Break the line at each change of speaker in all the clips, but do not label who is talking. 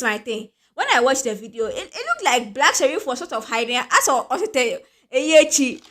my thing. When I watched the video, it looked like Black Sheriff was sort of hiding. As I also tell you, Eyechi.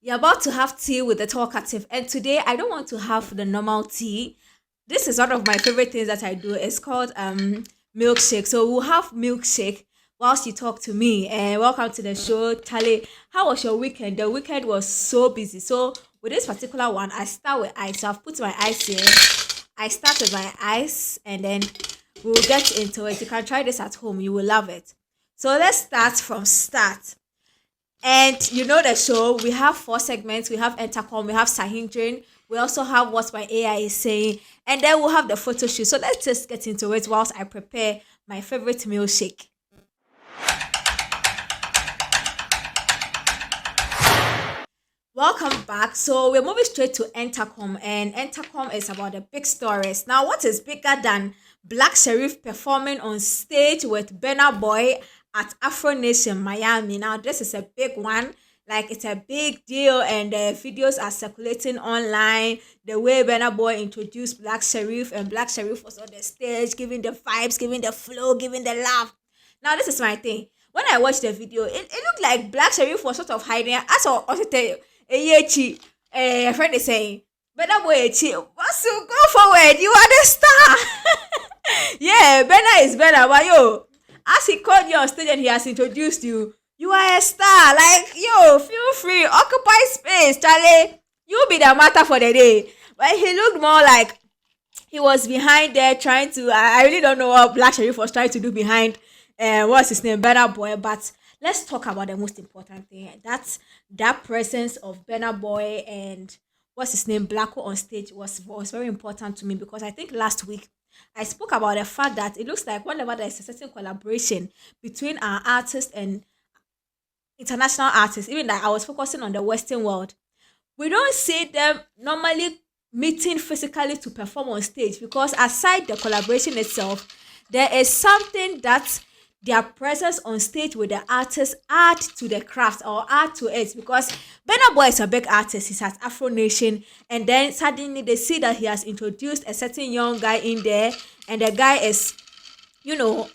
You're about to have tea with the talkative, and today I don't want to have the normal tea. This is one of my favorite things that I do. It's called milkshake. So we'll have milkshake whilst you talk to me. And welcome to the show, Charlie. How was your weekend? The weekend was so busy. So with this particular one, I start with ice. So I've put my ice here. I start with my ice, and then we'll get into it. You can try this at home. You will love it. So let's start from start. And you know the show, we have four segments. We have Entercom, we have Sahindrin, we also have What My AI is Saying, and then we'll have the photo shoot. So let's just get into it whilst I prepare my favorite milkshake. Welcome back. So we're moving straight to Entercom, and Entercom is about the big stories. Now, what is bigger than Black Sheriff performing on stage with Burnaboy at Afronation Miami? Now, this is a big one. Like, it's a big deal, and the videos are circulating online. The way Burnaboy introduced Black Sheriff, and Black Sheriff was on the stage, giving the vibes, giving the flow, giving the laugh. Now, this is my thing. When I watched the video, it looked like Black Sheriff was sort of hiding. As I also tell you, Eyechi, a friend is saying, Burnaboy, what's to go forward? You are the star. Yeah, Benna is Benna, but yo, as he called you on stage and he has introduced you, you are a star. Like, yo, feel free, occupy space, Charlie. You be the matter for the day. But he looked more like he was behind there trying to. I really don't know what Black Sheriff was trying to do behind. What's his name, Burnaboy. But let's talk about the most important thing. That's that presence of Burnaboy and what's his name, Blacko on stage was very important to me, because I think last week I spoke about the fact that it looks like whenever there's a certain collaboration between our artists and international artists, even that I was focusing on the Western world, we don't see them normally meeting physically to perform on stage, because aside the collaboration itself, there is something that their presence on stage with the artists add to the craft or add to it, because Burna Boy is a big artist. He's at Afro Nation, and then suddenly they see that he has introduced a certain young guy in there, and the guy is,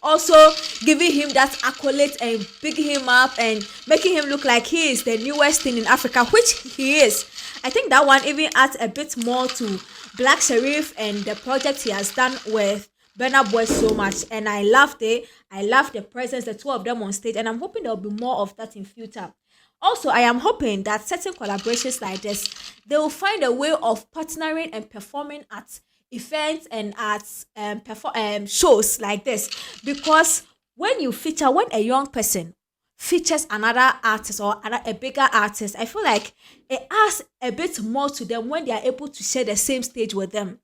also giving him that accolade and bigging him up and making him look like he is the newest thing in Africa, which he is. I think that one even adds a bit more to Black Sheriff and the project he has done with Burna Boy so much, and I loved it. I love the presence, the two of them on stage, and I'm hoping there will be more of that in future. Also, I am hoping that certain collaborations like this, they will find a way of partnering and performing at events and at shows like this, because when a young person features another artist or a bigger artist, I feel like it adds a bit more to them when they are able to share the same stage with them.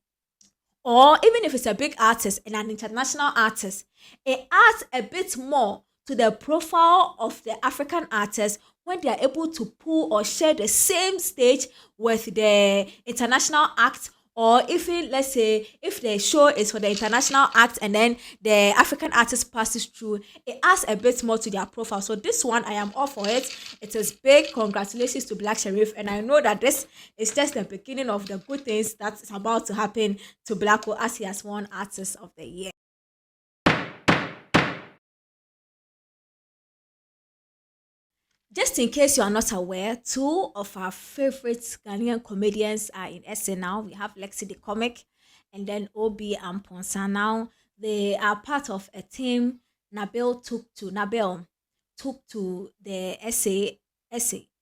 Or even if it's a big artist and an international artist, it adds a bit more to the profile of the African artist when they are able to pull or share the same stage with the international act. Or even, let's say, if the show is for the international act and then the African artist passes through, it adds a bit more to their profile. So this one, I am all for it. It is big. Congratulations to Black Sheriff. And I know that this is just the beginning of the good things that's about to happen to Blacko, as he has won Artist of the Year. Just in case you are not aware, two of our favorite Ghanaian comedians are in SA now. We have Lekzy the comic, and then OB and Ponsa now. They are part of a team Nabil took to the essay,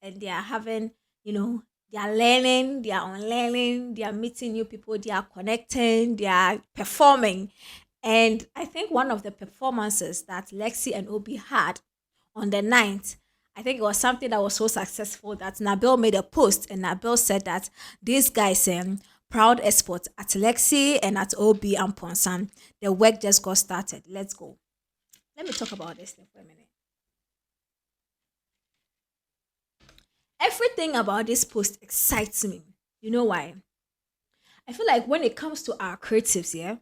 and they are having, they are learning, they are unlearning, they are meeting new people, they are connecting, they are performing. And I think one of the performances that Lekzy and OB had on the 9th, I think it was something that was so successful that Nabil made a post, and Nabil said that these guys, proud exports at Lekzy and at OB and Ponsan, the work just got started. Let's go. Let me talk about this thing for a minute. Everything about this post excites me. You know why? I feel like when it comes to our creatives, yeah,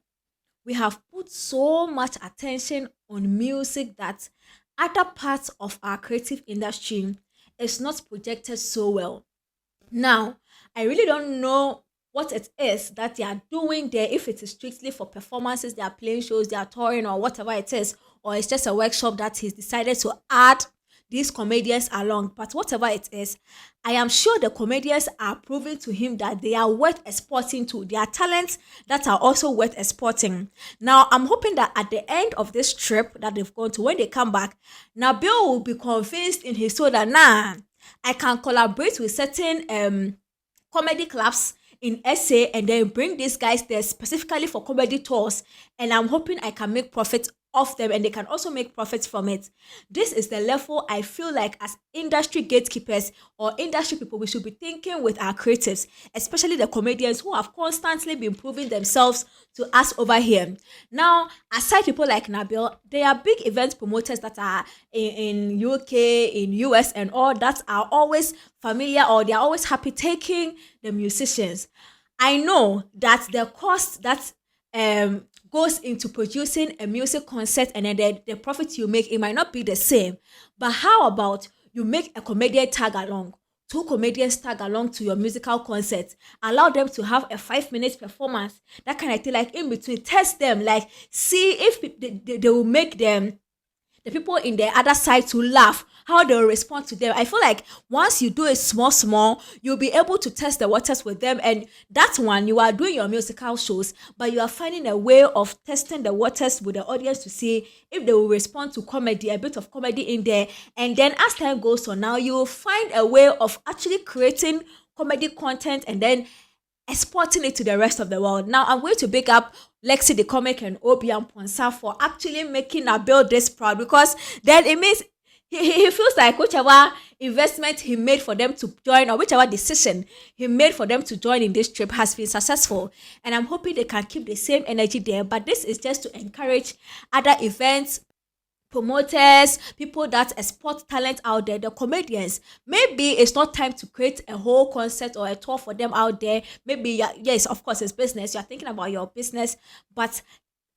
we have put so much attention on music that other parts of our creative industry is not projected so well. Now, I really don't know what it is that they are doing there, if it is strictly for performances, they are playing shows, they are touring, or whatever it is, or it's just a workshop that he's decided to add these comedians along. But whatever it is, I am sure the comedians are proving to him that they are worth exporting to. They are talents that are also worth exporting. Now, I'm hoping that at the end of this trip that they've gone to, when they come back, Nabil will be convinced in his soul that, nah, I can collaborate with certain comedy clubs in SA and then bring these guys there specifically for comedy tours. And I'm hoping I can make profit off them and they can also make profits from it. This is the level I feel like as industry gatekeepers or industry people we should be thinking with our creatives, especially the comedians who have constantly been proving themselves to us over here. Now, aside people like Nabil, there are big event promoters that are in UK, in US and all that are always familiar or they are always happy taking the musicians. I know that the cost that goes into producing a music concert and then the profit you make, it might not be the same. But how about you make a comedian tag along? Two comedians tag along to your musical concert. Allow them to have a 5 minute performance. That kind of thing, like in between. Test them, like see if they will make them the people in the other side to laugh, how they'll respond to them. I feel like once you do it small, you'll be able to test the waters with them. And that one, you are doing your musical shows, but you are finding a way of testing the waters with the audience to see if they will respond to comedy, a bit of comedy in there. And then as time goes on, now you will find a way of actually creating comedy content and then exporting it to the rest of the world. Now, I'm going to big up Lekzy the Comic and OB and Ponsa for actually making Nabil this proud because then it means he feels like whichever investment he made for them to join or whichever decision he made for them to join in this trip has been successful. And I'm hoping they can keep the same energy there. But this is just to encourage other events, promoters, people that export talent out there, the comedians. Maybe it's not time to create a whole concert or a tour for them out there. Maybe, yes, of course, it's business. You're thinking about your business, but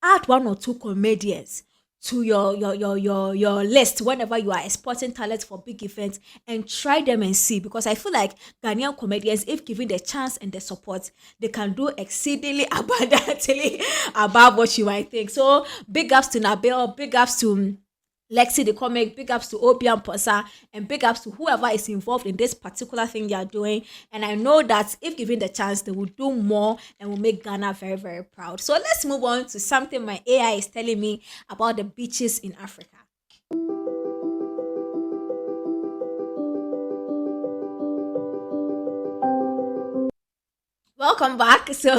add one or two comedians to your list whenever you are exporting talent for big events and try them and see, because I feel like Ghanaian comedians, if given the chance and the support, they can do exceedingly abundantly above what you might think. So big ups to Nabil, big ups to Lekzy the Comic, big ups to OB and Posa, and big ups to whoever is involved in this particular thing they are doing. And I know that if given the chance, they will do more and will make Ghana very, very proud. So let's move on to something my AI is telling me about the beaches in Africa. Welcome back. So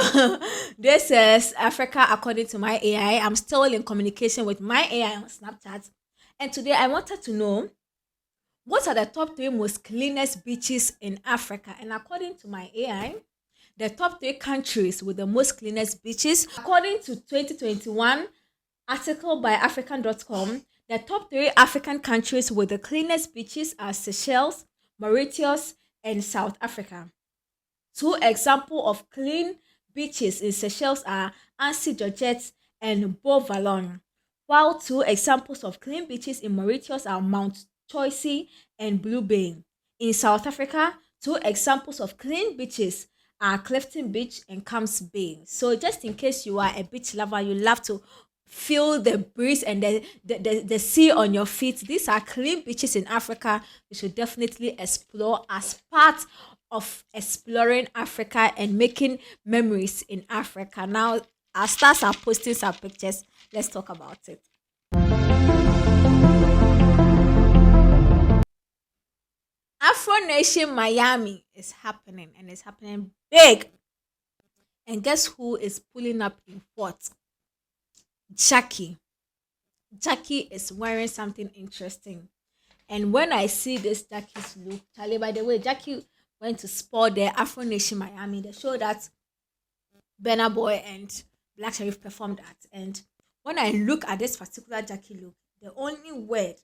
this is Africa according to my AI. I'm still in communication with my AI on Snapchat. And today I wanted to know what are the top three most cleanest beaches in Africa. And according to my AI, the top three countries with the most cleanest beaches, according to 2021 article by African.com, the top three African countries with the cleanest beaches are Seychelles, Mauritius, and South Africa. Two examples of clean beaches in Seychelles are Annecy Georgette and Beau-Vallon, while two examples of clean beaches in Mauritius are Mount Choisy and Blue Bay. In South Africa, two examples of clean beaches are Clifton Beach and Camps Bay. So just in case you are a beach lover, you love to feel the breeze and the sea on your feet, these are clean beaches in Africa you should definitely explore as part of exploring Africa and making memories in Africa. Now, our stars are posting some pictures. Let's talk about it. Afronation Miami is happening and it's happening big. And guess who is pulling up in fourth? Jackie. Jackie is wearing something interesting. And when I see this Jackie's look, Charlie, by the way, Jackie went to spot the Afronation Miami, the show that Burnaboy and Black Sherif performed at. And when I look at this particular Jackie look, the only word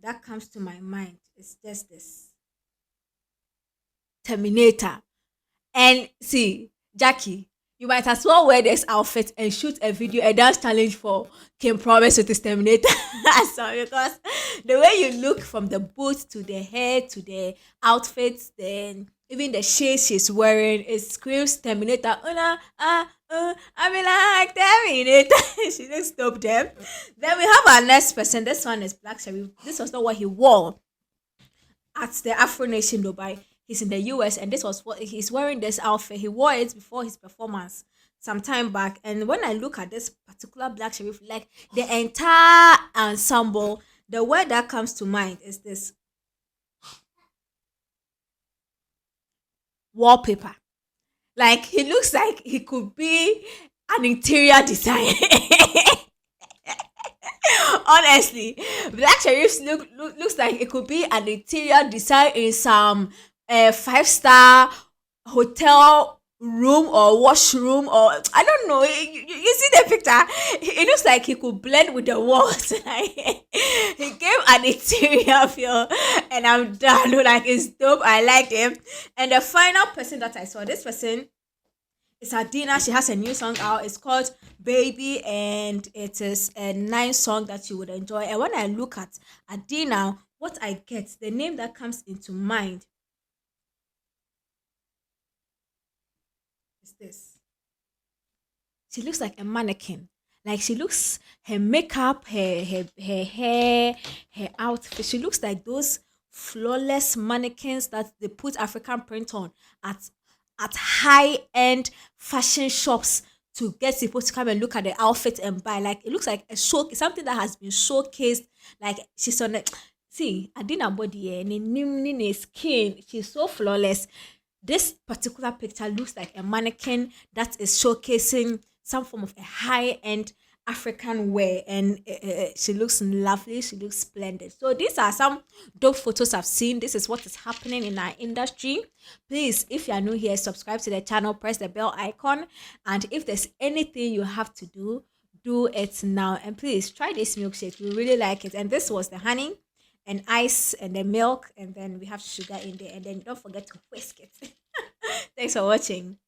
that comes to my mind is just this: Terminator. And see, Jackie, you might as well wear this outfit and shoot a video, a dance challenge for Kim Promise with this Terminator. Sorry, because the way you look from the boots to the hair to the outfits, then Even the shades she's wearing, it screams Terminator. I mean like Terminator. She didn't stop them. Then we have our next person. This one is Black Sherry. This was not what he wore at the Afronation Dubai. He's in the US, and this was what he's wearing this outfit. He wore it before his performance some time back. And when I look at this particular Black Sherif, like the entire ensemble, the word that comes to mind is this: wallpaper. Like he looks like he could be an interior designer. Honestly, Black Sheriff looks like it could be an interior design in some five-star hotel room or washroom, or I don't know. You see the picture? It looks like he could blend with the walls. Like, he gave an interior feel, and I'm done. Like it's dope. I like him. And the final person that I saw, this person it's Adina. She has a new song out. It's called Baby, and it is a nice song that you would enjoy. And when I look at Adina, what I get, the name that comes into mind is this. She looks like a mannequin. Like she looks her makeup, her hair, her outfit. She looks like those flawless mannequins that they put African print on at high end fashion shops to get people to come and look at the outfit and buy. Like it looks like a show, something that has been showcased. Like she's on it. See, Adina body and skin. She's so flawless. This particular picture looks like a mannequin that is showcasing some form of a high-end African wear, and she looks lovely. She looks splendid. So these are some dope photos I've seen. This is what is happening in our industry. Please, if you are new here, subscribe to the channel, press the bell icon, and if there's anything you have to do, do it now. And please try this milkshake. We really like it. And this was the honey and ice and the milk, and then we have sugar in there, and then don't forget to whisk it. Thanks for watching.